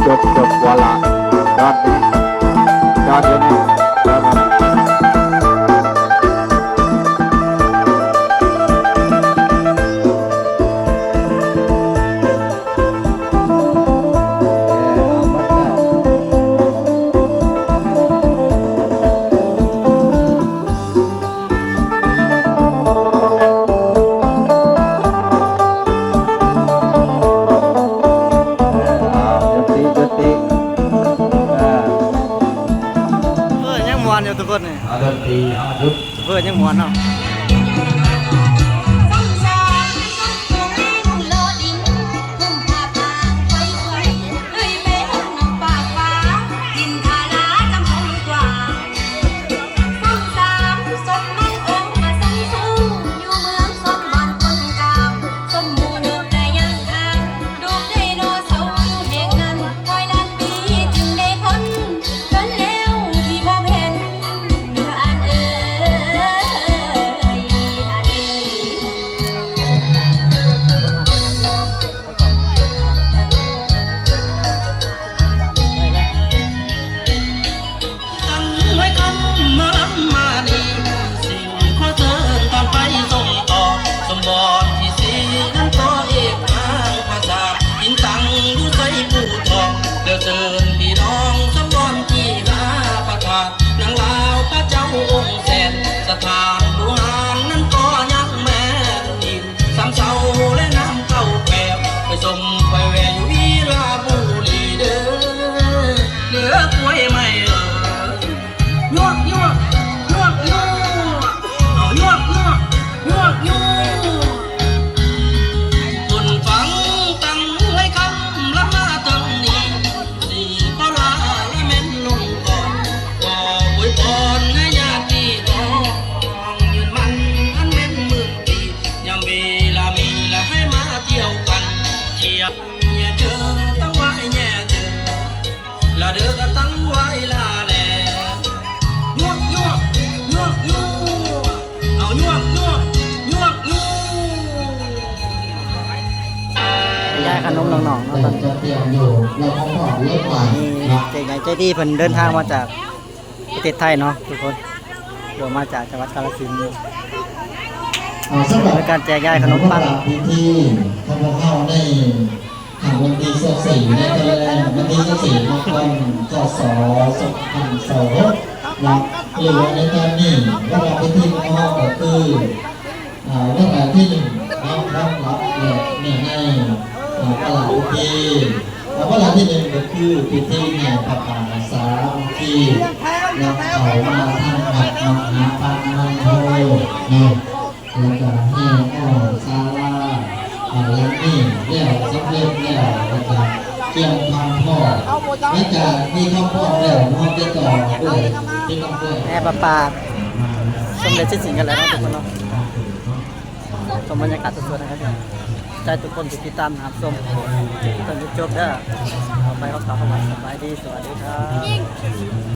จบวาระยอดนี้ยอดนี้นะครับอยู่ทุกคนนี่ดนตรีหยุดเพื่อนยังมวนเนาะสถานบูหารนั้นก็ยังแม่นดินสามเสาและน้ำเต้าแปบไปส่งไปแวอยู่วีลาบุรีเด้อเหลือกล้วยไม่ยวกยวกยวกยวกเอายวกยวกยวกยวกคนฟังตั้งไว้คำละมาตั้งนี้สี่ก็ลาและเม็นลงก่อนก็อวยพรให้ญาติน้องให้มาเที่ยวกันเที่ยวเนี่ยเจอตั้งไว้เนี่ยเจอละเด้อก็ตั้งไว้ละแน่ยวกยวกยวกยวกเอายวกยวกยวกยวกยายขนมน้องๆเนาะตอนนี้เตรียมอยู่เราพร้อมเล่นใหม่เจ๊ใหญ่ใจดีเพิ่นเดินทางมาจากประเทศไทยเนาะทุกคนเดี๋ยวมาจากจังหวัดกาฬสินธุ์ในการแจกยายขนมปังพิธีพระเข้าในวันที่14ในเดือนวันที่14มกราคมพศ2026นะหรือในตอนนี้ว่าพิธีพระเข้าก็คือว่าที่1น้อมรับเนี่ยให้ตลาดพิธีว่าที่1ก็คือพิธีเนี่ยประกาศสามัคคีแล้วเขามาทำหัดมหาปังมันโทนะแล้วก็ให้ซาลาอย่างนี้เรียกสำเร็จแล้วแล้วก็เกี่ยมคำพ่อและการมีคำพ่อแล้วมอบไปต่อด้วยที่ต้องด้วยแม่ปาสมเด็จสิ้นสิ่งกันแล้วทุกคนเนาะชมบรรยากาศสดๆนะครับใจทุกคนติดตามนะครับชมจนจบเด้อต่อไปเขาสาวเข้ามาสบายดีสวัสดีครับ